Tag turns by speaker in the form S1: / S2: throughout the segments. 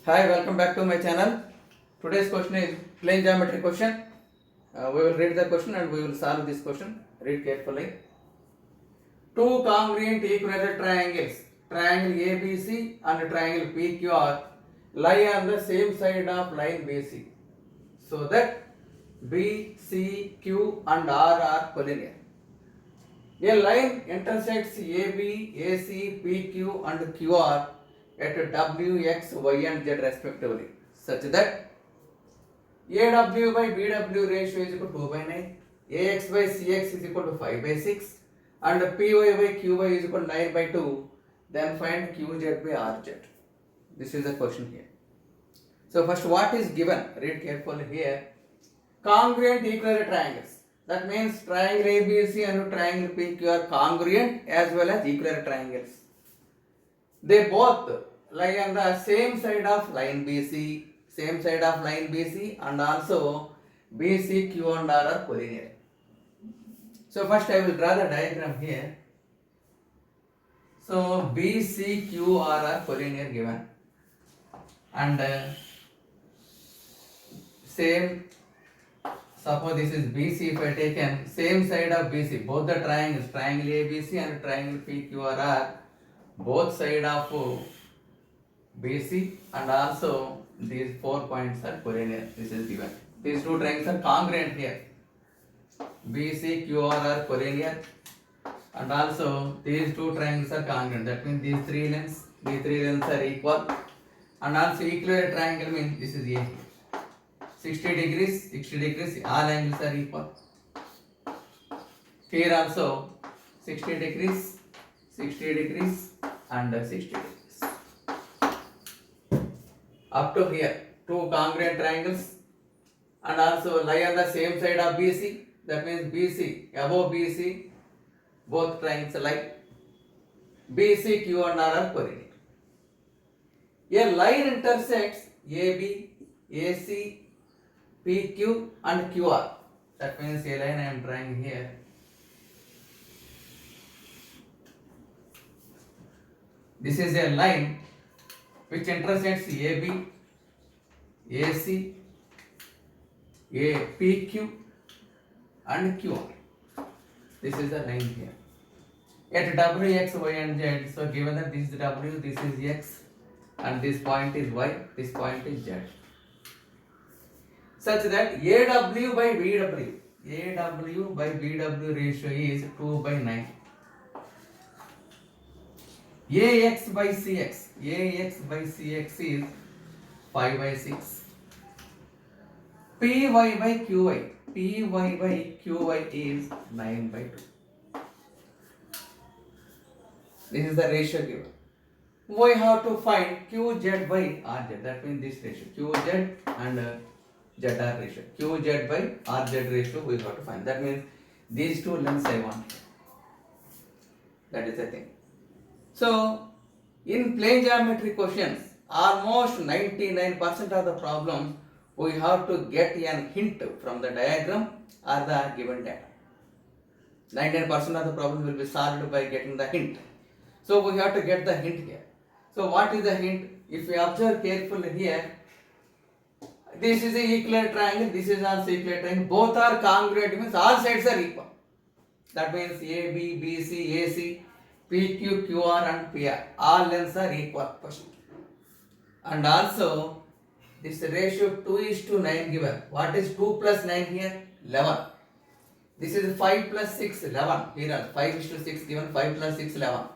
S1: Hi, welcome back to my channel. Today's question is plane geometry question. We will read the question and we will solve this question. Read carefully. Two congruent equilateral triangles, triangle ABC and triangle PQR, lie on the same side of line BC, so that B, C, Q and R are collinear. A line intersects AB, AC, PQ and QR at W, X, Y and Z respectively, such that AW by BW ratio is equal to 2 by 9, AX by CX is equal to 5 by 6 and PY by QY is equal to 9 by 2. Then find QZ by RZ. This is the question here. So first, what is given? Read carefully here. Congruent equilateral triangles. That means triangle ABC and triangle PQ are congruent as well as equilateral triangles. They both lie on the same side of line BC, and also BC, Q and R are collinear. So first I will draw the diagram here. So BC, Q, R are collinear given, and same. Suppose this is BC. If I taken same side of BC, both the triangles, triangle ABC and triangle PQR are both side of BC, and also these 4 points are collinear. This is given. These two triangles are congruent here. BC, QR are collinear, and also these two triangles are congruent. That means these three lengths are equal, and also equilateral triangle means this is A. 60 degrees, all angles are equal. Here also 60 degrees, and 60 degrees. Up to here, two congruent triangles, and also lie on the same side of BC. That means BC, above BC, both triangles lie. BC, Q and R are collinear. A line intersects AB, AC, PQ and QR. That means a line I am drawing here. This is a line which intersects AB, AC, PQ and QR. This is the line here. At W, X, Y and Z. So given that this is W, this is X, and this point is Y, this point is Z. Such that AW by BW ratio is 2 by 9. AX by CX is 5 by 6. PY by QY is 9 by 2. This is the ratio given. We have to find QZ by RZ. That means this ratio, QZ and ZR ratio. QZ by RZ ratio we have to find. That means these two lengths I want. That is the thing. So in plane geometry questions, almost 99% of the problems we have to get a hint from the diagram or the given data. 99% of the problems will be solved by getting the hint. So we have to get the hint here. So what is the hint? If we observe carefully here, this is an equilateral triangle, this is also equilateral triangle. Both are congruent, means all sides are equal. That means AB, BC, AC, PQ, QR and PR. All lengths are equal. And also this ratio 2:9 given. What is 2 plus 9 here? 11. This is 5 plus 6, 11. Here also 5:6 given, 5 plus 6, 11.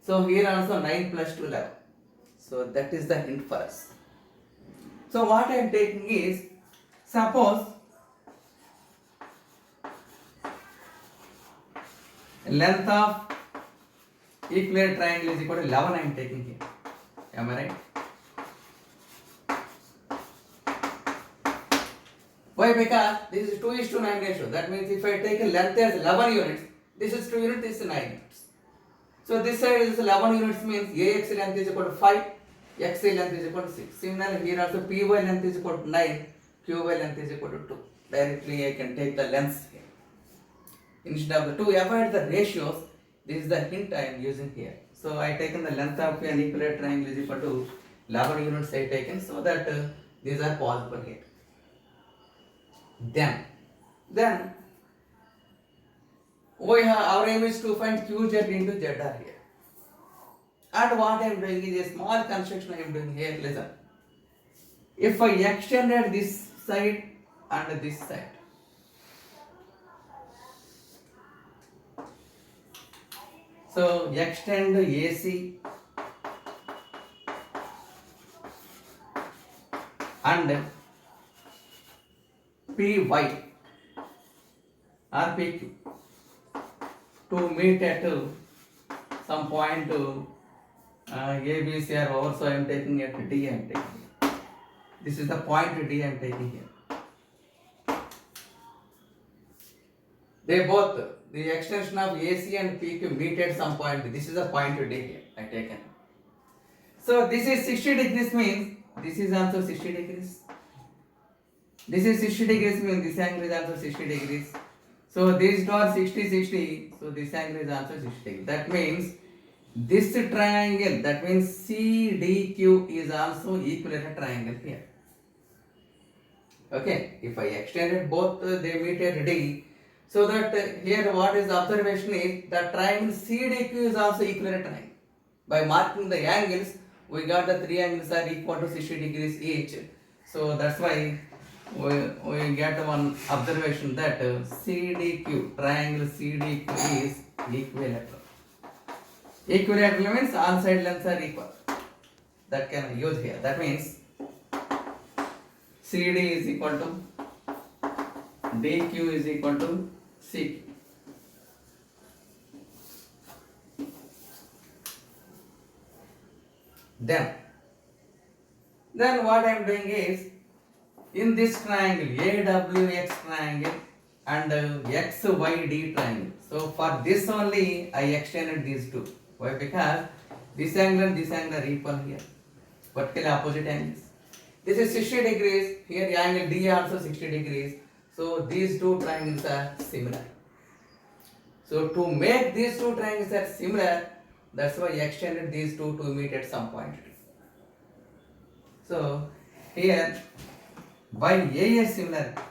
S1: So here also 9 plus 2, 11. So that is the hint for us. So what I am taking is, suppose length of equilateral triangle is equal to 11 I am taking here. Am I right? Why? Because this is 2:9 ratio. That means if I take a length as 11 units, this is 2 units, this is 9 units. So this side is 11 units means AX length is equal to 5, XY length is equal to 6. Similarly here also PY length is equal to 9, QY length is equal to 2. Directly I can take the lengths here. Instead of to avoid the ratios, this is the hint I am using here. So I taken the length of an equilateral triangle is equal to 11 units I taken, so that these are possible here. Then we have, our aim is to find QZ into ZR here. And what I am doing is a small construction I am doing here. Listen. If I extended this side and this side, so extend AC and PY or PQ to meet at some point A, B, C or over, so I am taking at D, I am taking. This is the point D I am taking here. They both, the extension of AC and PQ meet at some point. This is the point D here I taken. So this is 60 degrees means this is also 60 degrees. This is 60 degrees means this angle is also 60 degrees. So these two are 60, 60. So this angle is also 60 degrees. That means this triangle, that means CDQ is also equilateral triangle here. Okay, if I extended both, they meet at D. So that here what is the observation is that triangle CDQ is also equilateral triangle. By marking the angles, we got the three angles are equal to 60 degrees each. So that's why we get one observation that CDQ, triangle CDQ is equilateral. Equilateral means all side lengths are equal. That can use here. That means CD is equal to DQ is equal to CQ. Then what I am doing is, in this triangle, AWX triangle and XYD triangle. So for this only I extended these two. Why? Because this angle and this angle are equal here. Vertically opposite angles. This is 60 degrees. Here the angle D also 60 degrees. So these two triangles are similar. So to make these two triangles are similar, that's why I extended these two to meet at some point. So here by AA similarity.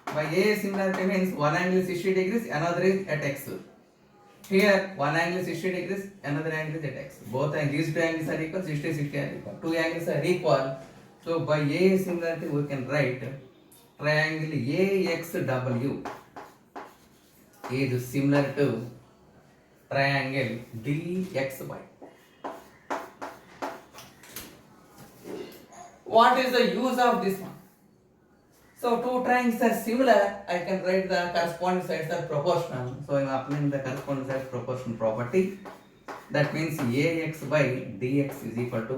S1: By AA similarity means one angle is 60 degrees, another is at X. Here one angle is 60 degrees, another angle is at X. Both angles, these two angles are equal, 60, 60 are equal. Two angles are equal. So by AA similarity we can write triangle AXW is similar to triangle DXY. What is the use of this one? So two triangles are similar, I can write the corresponding sides are proportional. So I am applying the corresponding sides proportion property. That means AX by DX is equal to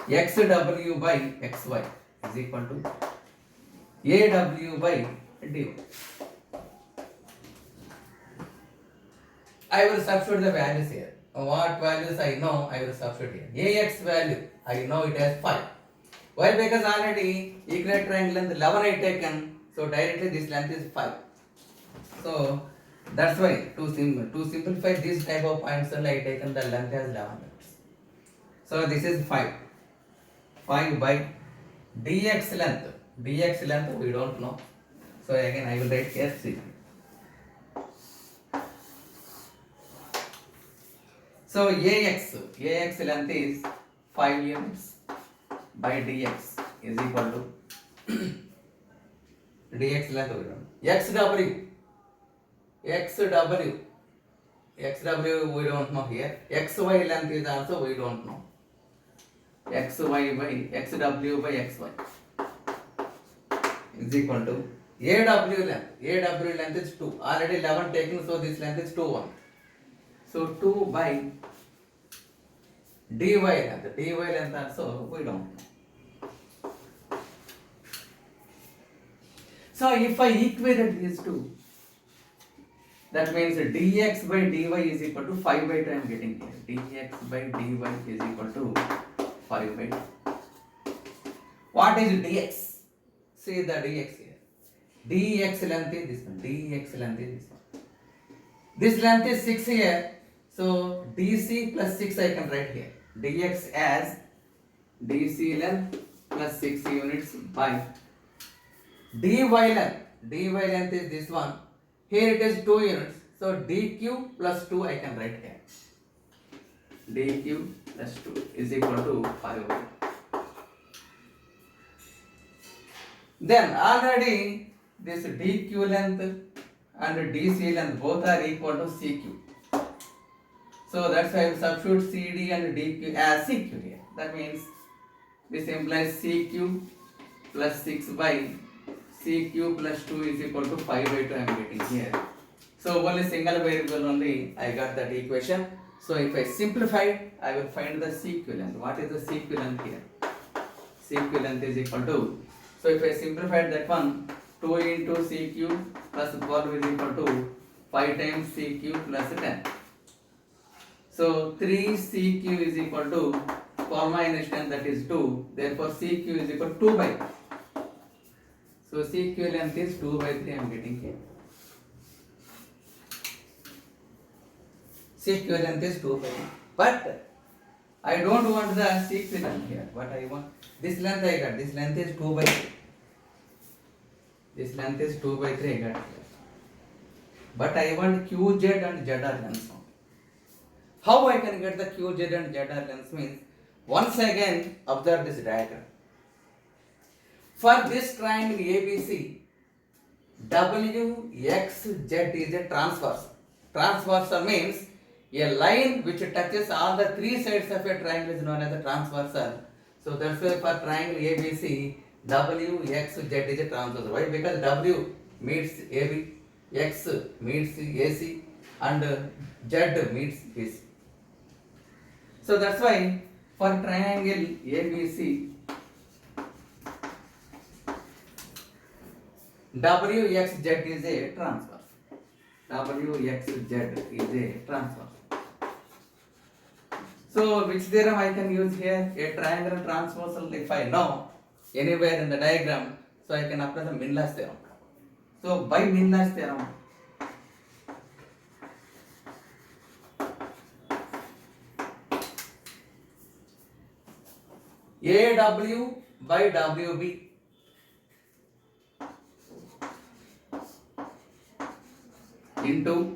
S1: XW by XY is equal to AW by DY. I will substitute the values here. What values I know, I will substitute here. AX value, I know it as 5. Why? Because already equilateral triangle length 11 I taken, so directly this length is 5. So that's why to simplify this type of points only I taken the length as 11 units. So this is 5. 5 by dx length. Dx length we don't know. So again I will write here 6. So AX length is 5 units by dx is equal to dx length we don't know. XW we don't know here. XY length is also we don't know. XY by XW by XY is equal to AW length. AW length is 2. Already 11 taken, so this length is 2 1. So 2 by dy length. Dy length also we don't know. So if I equated these two, that means dx by dy is equal to 5 by 2 I am getting here. Dx by dy is equal to 5 by 2. What is dx? See the dx here. Dx length is this one. Dx length is this one. This length is 6 here. So dc plus 6 I can write here. dx as dc length plus 6 units by dy length. Dy length is this one. Here it is 2 units. So dq plus 2 I can write here. dq plus 2 is equal to 5y. Then already this dq length and dc length both are equal to cq. So that's why I will substitute cd and dq as cq here. That means this implies cq plus 6 by cq plus 2 is equal to 5 by 2 I am getting here. So only single variable only I got that equation. So if I simplify, I will find the cq length. What is the cq length here? Cq length is equal to, so if I simplify that one, 2 into cq plus 12 is equal to 5 times cq plus 10. So 3 cq is equal to 12 minus 10, that is 2. Therefore cq is equal to 2 by 3. So cq length is 2 by 3 I am getting here. Cq length is 2 by 3. But I don't want the cq length here. What I want, this length I got. This length is 2 by 3. This length is 2 by 3 I got here. But I want qz and zr lengths. How I can get the qz and zr lengths means, once again observe this diagram. For this triangle ABC, WXZ is a transversal. Transversal means a line which touches all the three sides of a triangle is known as a transversal. So that's why for triangle ABC, WXZ is a transversal. Why? Because W meets AB, X meets AC, and Z meets BC. So that's why for triangle ABC, WXZ is a transversal. WXZ is a transversal. So which theorem I can use here? A triangle transversal, if I know anywhere in the diagram, so I can apply the Minla's theorem. So by Minla's theorem, AW by WB into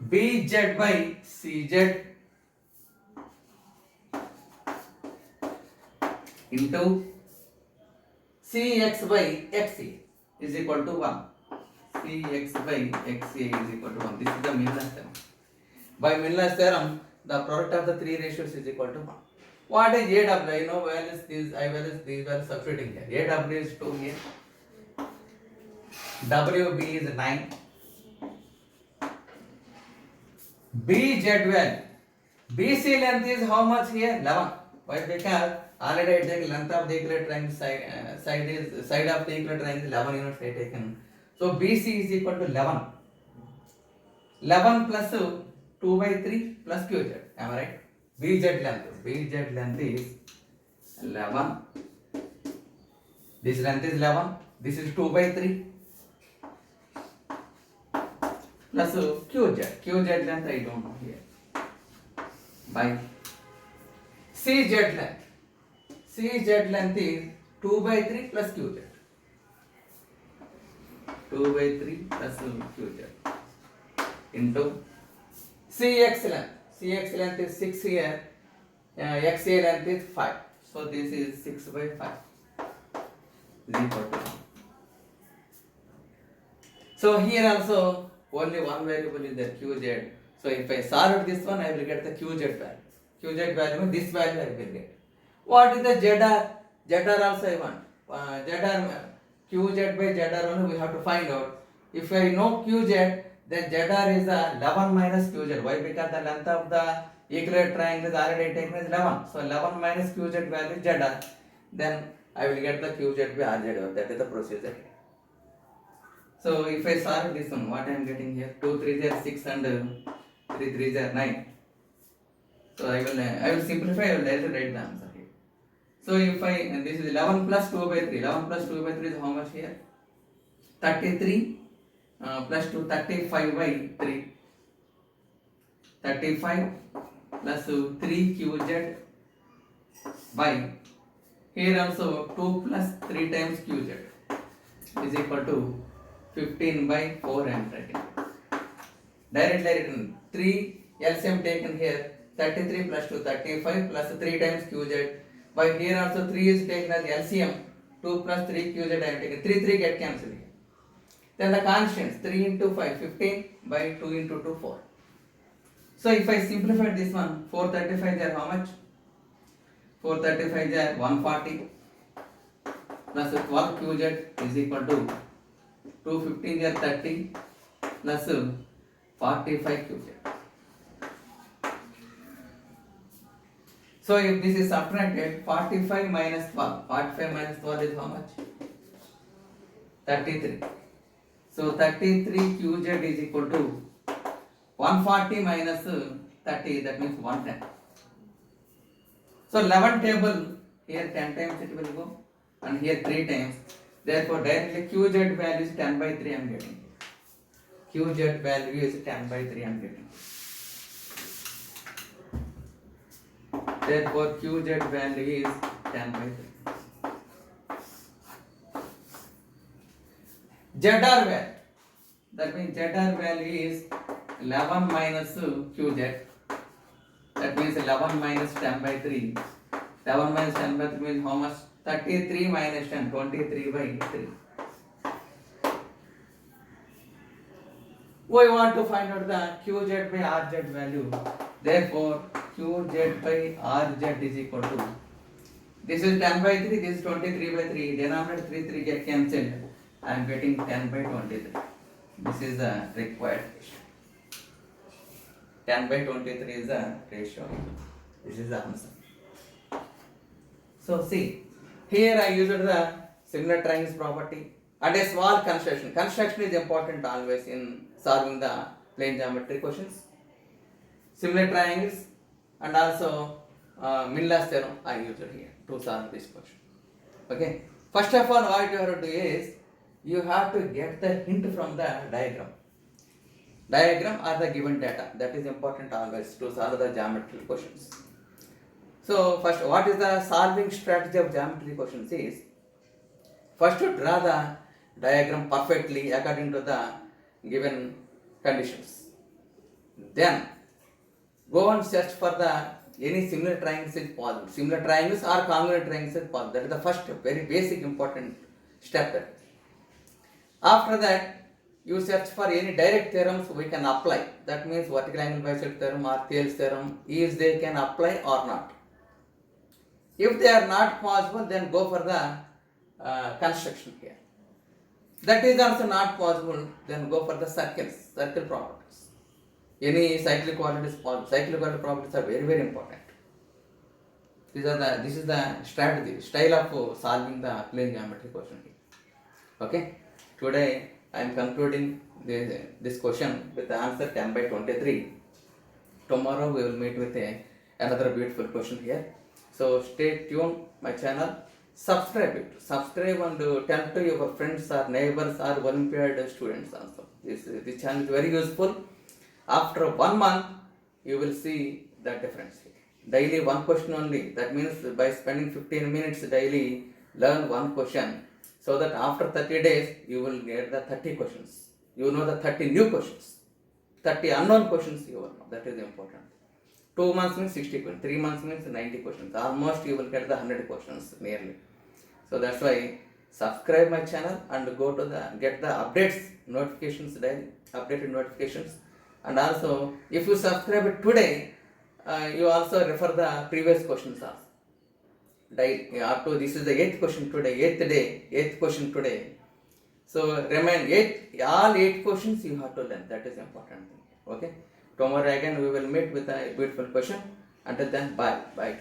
S1: BZ by CZ into CX by XA is equal to 1. CX by XA is equal to 1. This is the Minla's theorem. By Minla's theorem, the product of the three ratios is equal to 1. What is AW? I know values, these values substituting here. AW is 2 here. WB is 9. BZ value. BC length is how much here? 11. Why? Because already I take length of the equilateral triangle side of the equilateral triangle is 11 units I taken. So BC is equal to 11. 11 plus 2 by 3 plus QZ. Am I right? BZ length is 11. This length is 11. This is 2 by 3 plus QZ. QZ length I don't know here. By CZ length. CZ length is 2 by 3 plus QZ. 2 by 3 plus QZ into CX length. CX length is 6 here. XA length is 5. So this is 6 by 5 is equal to 1. So here also only one variable is there, QZ. So if I solve this one, I will get the QZ value. QZ value means this value I will get. What is the ZR? ZR also I want. ZR, QZ by ZR only we have to find out. If I know QZ, then ZR is 11 minus QZ. Why? Because the length of the equilateral triangle is already taken as 11. So 11 minus QZ value is ZR. Then I will get the QZ by RZ. That is the procedure. So if I solve this one, what I am getting here? 2 3s are 6 and 3 3s are 9. So I will simplify. I will directly write the answer here. So if I, and this is 11 plus 2 by 3. 11 plus 2 by 3 is how much here? 33 plus 2, 35 by 3. 35 plus 3qz by here also 2 plus 3 times qz is equal to 15 by 4 I am writing. Directly written 3 LCM taken here 33 plus 2 35 plus 3 times qz by here also 3 is taken as LCM 2 plus 3 qz I am taken 3 get cancelled here. Then the constants 3 into 5 15 by 2 into 2 4. So if I simplify this one 435 are how much? 435 are 140 plus 12 qz is equal to 215 are 30 plus 45 qz. So if this is subtracted 45 minus 12, 45 minus 12 is how much? 33. So 33 qz is equal to 140 minus 30, that means 110. So 11 table, here 10 times it will go and here 3 times. Therefore directly qz value is 10 by 3 I am getting. Qz value is 10 by 3 I am getting. Therefore qz value is 10 by 3. Zr value, that means Zr value is 11 minus qz, that means 11 minus 10 by 3. 11 minus 10 by 3 means how much? 33 minus 10, 23 by 3. We want to find out the qz by rz value. Therefore qz by rz is equal to, this is 10 by 3, this is 23 by 3, denominator 3 get cancelled. I am getting 10 by 23. This is the required ratio. 10 by 23 is the ratio. This is the answer. So see, here I used the similar triangles property and a small construction. Construction is important always in solving the plane geometry questions. Similar triangles and also Miller's theorem I used here to solve this question. Okay. First of all, what you have to do is you have to get the hint from the diagram. Diagram or the given data. That is important always to solve the geometry questions. So first, what is the solving strategy of geometry questions is, first to draw the diagram perfectly according to the given conditions. Then go and search for the any similar triangles is possible. Similar triangles or congruent triangles is possible. That is the first very basic important step there. After that, you search for any direct theorems we can apply. That means vertical angle bisect theorem or Thales theorem, is they can apply or not. If they are not possible, then go for the construction here. That is also not possible, then go for the circle properties. Any cyclic quantities possible. Cyclic quantity properties are very, very important. This is the strategy, style of solving the plane geometry question here. Okay. Today I am concluding this question with the answer 10 by 23. Tomorrow we will meet with another beautiful question here. So stay tuned my channel, subscribe it, and tell to your friends or neighbors or Olympiad students also. This channel is very useful. After 1 month you will see the difference here. Daily one question only. That means by spending 15 minutes daily, learn one question. So that after 30 days, you will get the 30 questions. You know the 30 new questions. 30 unknown questions you will know. That is important. 2 months means 60 questions. 3 months means 90 questions. Almost you will get the 100 questions nearly. So that's why subscribe my channel and go to get the updates, notifications daily, updated notifications. And also, if you subscribe today, you also refer the previous questions also. Up to this is the 8th question today, 8th question today. So remain all 8 questions you have to learn. That is important thing. Okay. Tomorrow again we will meet with a beautiful question. Until then, bye. Bye.